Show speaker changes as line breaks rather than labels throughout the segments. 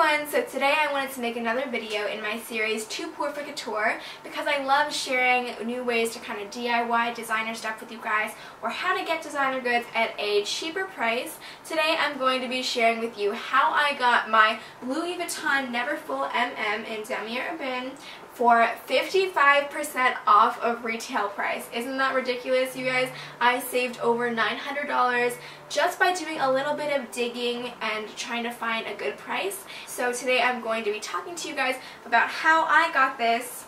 everyone! So today I wanted to make another video in my series Too Poor for Couture because I love sharing new ways to kind of DIY designer stuff with you guys or how to get designer goods at a cheaper price. Today I'm going to be sharing with you how I got my Louis Vuitton Neverfull MM in Damier Ebene for 55% off of retail price. Isn't that ridiculous, you guys? I saved over $900 just by doing a little bit of digging and trying to find a good price. So today I'm going to be talking to you guys about how I got this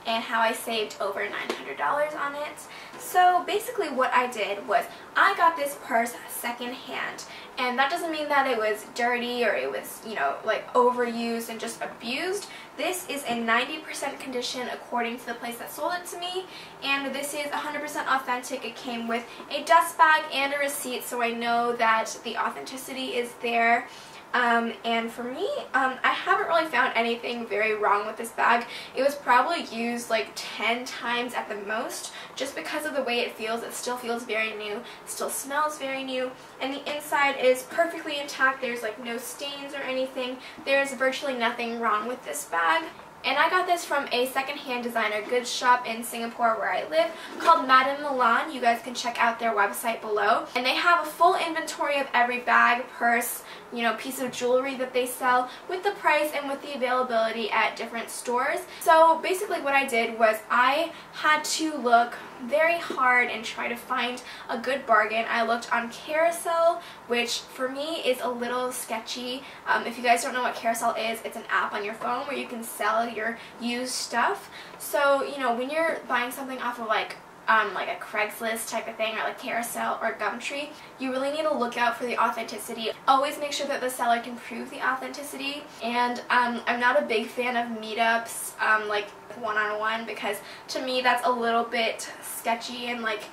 and how I saved over $900 on it. So basically what I did was I got this purse secondhand, and that doesn't mean that it was dirty or it was, you know, like overused and just abused. This is in 90% condition according to the place that sold it to me, and this is 100% authentic. It came with a dust bag and a receipt, so I know that the authenticity is there. And for me, I haven't really found anything very wrong with this bag. It was probably used like 10 times at the most, just because of the way it feels. It still feels very new, still smells very new, and the inside is perfectly intact. There's like no stains or anything. There's virtually nothing wrong with this bag. And I got this from a secondhand designer goods shop in Singapore where I live called Milan. You guys can check out their website below. And they have a full inventory of every bag, purse, you know, piece of jewelry that they sell with the price and with the availability at different stores. So basically what I did was I had to look very hard and try to find a good bargain. I looked on Carousell, which for me is a little sketchy. If you guys don't know what Carousell is, it's an app on your phone where you can sell your used stuff. So, you know, when you're buying something off of like a Craigslist type of thing, or like Carousell or Gumtree, you really need to look out for the authenticity. Always make sure that the seller can prove the authenticity. And I'm not a big fan of meetups, like one-on-one, because to me that's a little bit sketchy, and like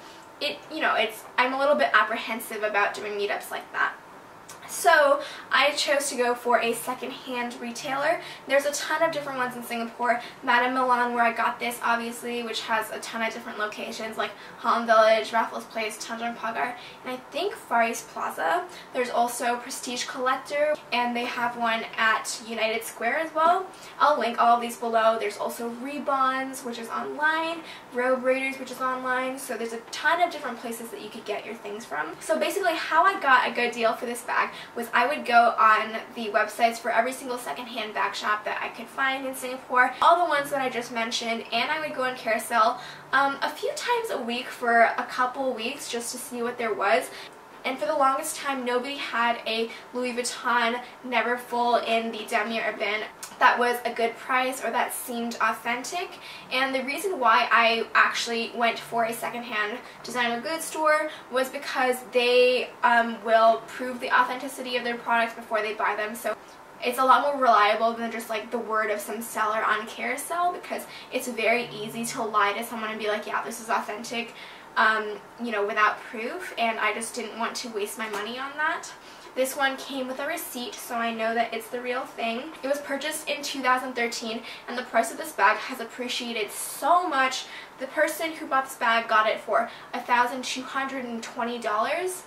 I'm a little bit apprehensive about doing meetups like that. So I chose to go for a second-hand retailer. There's a ton of different ones in Singapore. Madame Milan, where I got this, obviously, which has a ton of different locations like Holland Village, Raffles Place, Tanjong Pagar, and I think Far East Plaza. There's also Prestige Collector, and they have one at United Square as well. I'll link all of these below. There's also reebonz, which is online, roberaiders, which is online. So there's a ton of different places that you could get your things from. So basically how I got a good deal for this bag was I would go on the websites for every single secondhand bag shop that I could find in Singapore, all the ones that I just mentioned, and I would go on Carousell a few times a week for a couple weeks just to see what there was. And for the longest time, nobody had a Louis Vuitton Neverfull in the Damier Ebene that was a good price or that seemed authentic. And the reason why I actually went for a secondhand designer goods store was because they will prove the authenticity of their products before they buy them. So it's a lot more reliable than just like the word of some seller on Carousell, because it's very easy to lie to someone and be like, yeah, this is authentic, you know, without proof, and I just didn't want to waste my money on that. This one came with a receipt, so I know that it's the real thing. It was purchased in 2013, and the price of this bag has appreciated so much. The person who bought this bag got it for $1,220.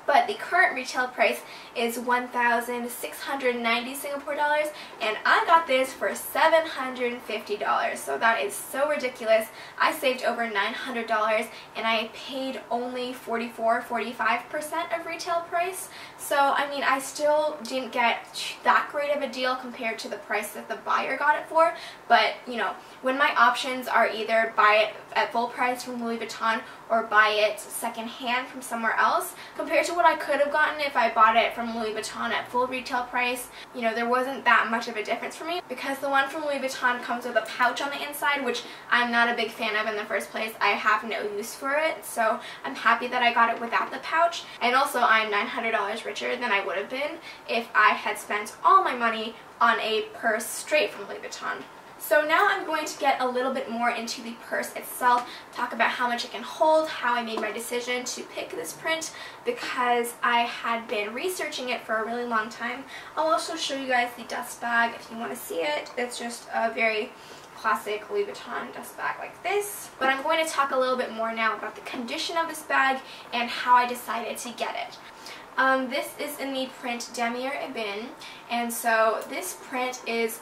But the current retail price is 1,690 Singapore dollars, and I got this for $750. So that is so ridiculous. I saved over $900, and I paid only 45% of retail price. So I mean, I still didn't get that great of a deal compared to the price that the buyer got it for. But you know, when my options are either buy it at full price from Louis Vuitton or buy it secondhand from somewhere else, compared to what I could have gotten if I bought it from Louis Vuitton at full retail price, you know, there wasn't that much of a difference for me, because the one from Louis Vuitton comes with a pouch on the inside, which I'm not a big fan of in the first place. I have no use for it, so I'm happy that I got it without the pouch. And also I'm $900 richer than I would have been if I had spent all my money on a purse straight from Louis Vuitton. So now I'm going to get a little bit more into the purse itself, talk about how much it can hold, how I made my decision to pick this print, because I had been researching it for a really long time. I'll also show you guys the dust bag if you want to see it. It's just a very classic Louis Vuitton dust bag like this. But I'm going to talk a little bit more now about the condition of this bag and how I decided to get it. This is in the print Damier Ebene, and so this print is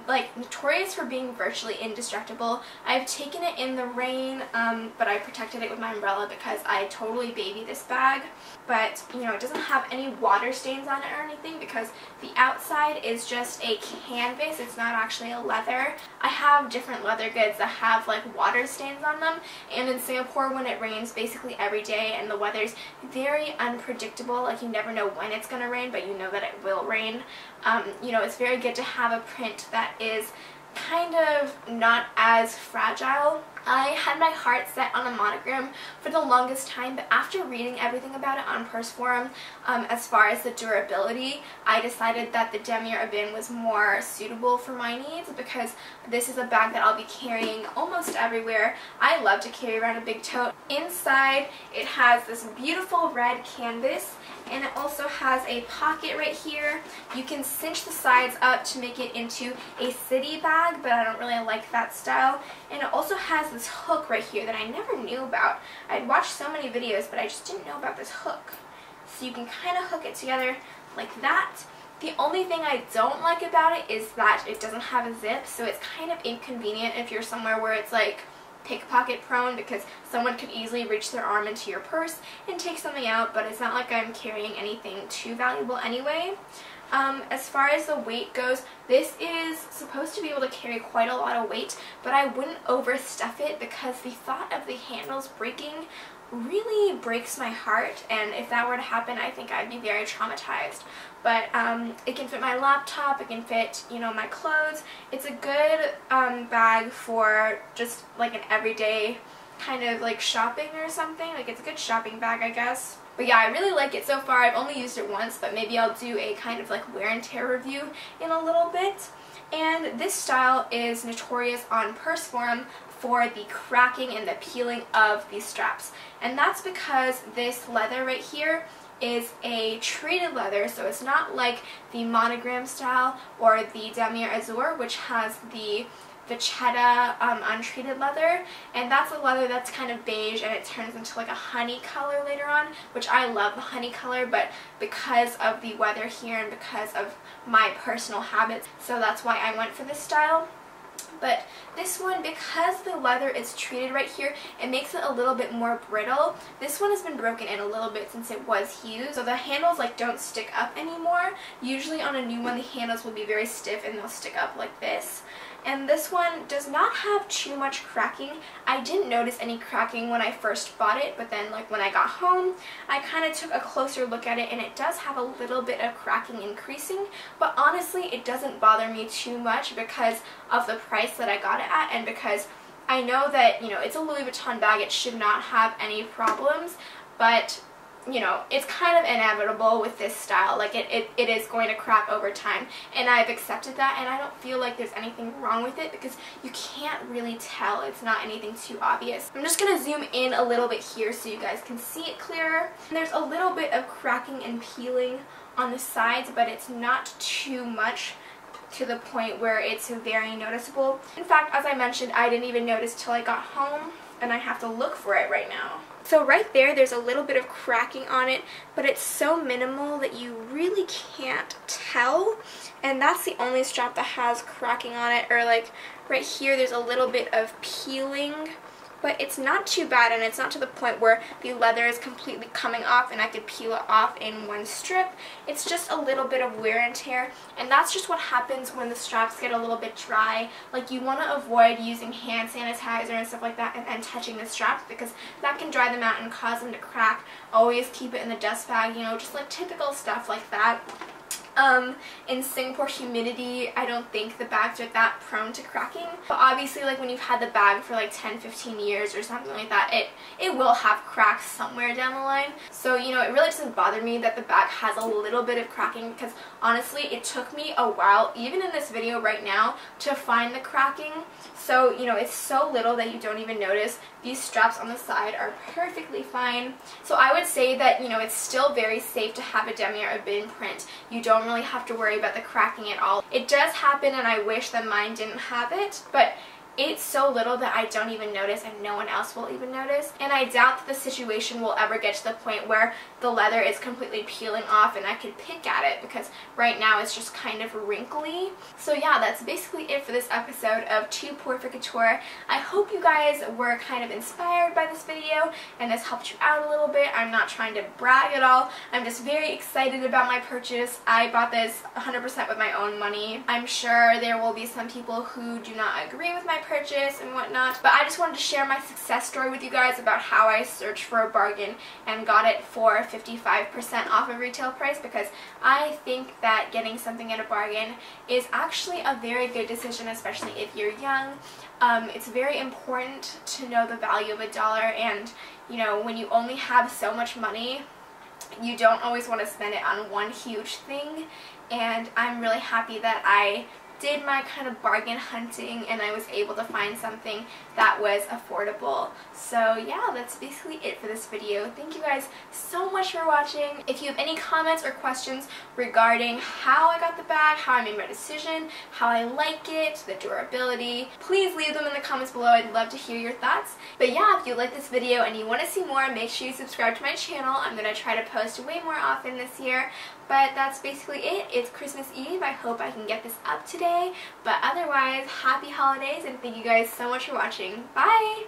like notorious for being virtually indestructible. I've taken it in the rain, but I protected it with my umbrella because I totally baby this bag. But you know, it doesn't have any water stains on it or anything because the outside is just a canvas. It's not actually a leather. I have different leather goods that have like water stains on them, and in Singapore when it rains basically every day and the weather's very unpredictable, like you never know when it's gonna rain, but you know that it will rain. You know, it's very good to have a print that is kind of not as fragile. I had my heart set on a monogram for the longest time, but after reading everything about it on purseforum, as far as the durability, I decided that the Damier Ebene was more suitable for my needs because this is a bag that I'll be carrying almost everywhere. I love to carry around a big tote. Inside, it has this beautiful red canvas, and it also has a pocket right here. You can cinch the sides up to make it into a city bag, but I don't really like that style. And it also has this hook right here that I never knew about. I'd watched so many videos, but I just didn't know about this hook. So you can kind of hook it together like that. The only thing I don't like about it is that it doesn't have a zip, so it's kind of inconvenient if you're somewhere where it's like pickpocket prone, because someone could easily reach their arm into your purse and take something out, but it's not like I'm carrying anything too valuable anyway. As far as the weight goes, this is supposed to be able to carry quite a lot of weight, but I wouldn't overstuff it because the thought of the handles breaking really breaks my heart, and if that were to happen, I think I'd be very traumatized. But it can fit my laptop, it can fit, you know, my clothes. It's a good bag for just like an everyday kind of like shopping or something. Like, it's a good shopping bag, I guess. But yeah, I really like it so far. I've only used it once, but maybe I'll do a kind of like wear and tear review in a little bit. And this style is notorious on purseforum for the cracking and the peeling of these straps. And that's because this leather right here is a treated leather, so it's not like the monogram style or the Damier Azur, which has the vachetta untreated leather, and that's a leather that's kind of beige and it turns into like a honey color later on, which I love the honey color, but because of the weather here and because of my personal habits, so that's why I went for this style. But this one, because the leather is treated right here, it makes it a little bit more brittle. This one has been broken in a little bit since it was used, so the handles like don't stick up anymore. Usually on a new one the handles will be very stiff and they'll stick up like this. And this one does not have too much cracking. I didn't notice any cracking when I first bought it, but then like when I got home, I kind of took a closer look at it, and it does have a little bit of cracking and creasing, but honestly it doesn't bother me too much because of the price that I got it at, and because I know that, you know, it's a Louis Vuitton bag, it should not have any problems, but you know, it's kind of inevitable with this style. Like, it is going to crack over time, and I've accepted that, and I don't feel like there's anything wrong with it because you can't really tell. It's not anything too obvious. I'm just going to zoom in a little bit here so you guys can see it clearer. And there's a little bit of cracking and peeling on the sides, but it's not too much to the point where it's very noticeable. In fact, as I mentioned, I didn't even notice till I got home, and I have to look for it right now. So right there's a little bit of cracking on it, but it's so minimal that you really can't tell. And that's the only strap that has cracking on it, or like right here there's a little bit of peeling, but it's not too bad, and it's not to the point where the leather is completely coming off and I could peel it off in one strip. It's just a little bit of wear and tear, and that's just what happens when the straps get a little bit dry. Like, you want to avoid using hand sanitizer and stuff like that and touching the straps because that can dry them out and cause them to crack. Always keep it in the dust bag, you know, just like typical stuff like that. In Singapore humidity, I don't think the bags are that prone to cracking. But obviously, like when you've had the bag for like 10-15 years or something like that, it will have cracks somewhere down the line. So, you know, it really doesn't bother me that the bag has a little bit of cracking because honestly, it took me a while, even in this video right now, to find the cracking. So, you know, it's so little that you don't even notice. These straps on the side are perfectly fine. So I would say that, you know, it's still very safe to have a Damier Ebene print. You don't really have to worry about the cracking at all. It does happen, and I wish that mine didn't have it, but it's so little that I don't even notice and no one else will even notice. And I doubt that the situation will ever get to the point where the leather is completely peeling off and I could pick at it, because right now it's just kind of wrinkly. So yeah, that's basically it for this episode of Too Poor for Couture. I hope you guys were kind of inspired by this video and this helped you out a little bit. I'm not trying to brag at all. I'm just very excited about my purchase. I bought this 100% with my own money. I'm sure there will be some people who do not agree with my purchase and whatnot, but I just wanted to share my success story with you guys about how I searched for a bargain and got it for 55% off of retail price, because I think that getting something at a bargain is actually a very good decision, especially if you're young. It's very important to know the value of a dollar, and you know, when you only have so much money, you don't always want to spend it on one huge thing. And I'm really happy that I did my kind of bargain hunting and I was able to find something that was affordable. So yeah, that's basically it for this video. Thank you guys so much for watching. If you have any comments or questions regarding how I got the bag, how I made my decision, how I like it, the durability, please leave them in the comments below. I'd love to hear your thoughts. But yeah, if you like this video and you want to see more, make sure you subscribe to my channel. I'm going to try to post way more often this year. But that's basically it. It's Christmas Eve. I hope I can get this up today. But otherwise, happy holidays and thank you guys so much for watching. Bye!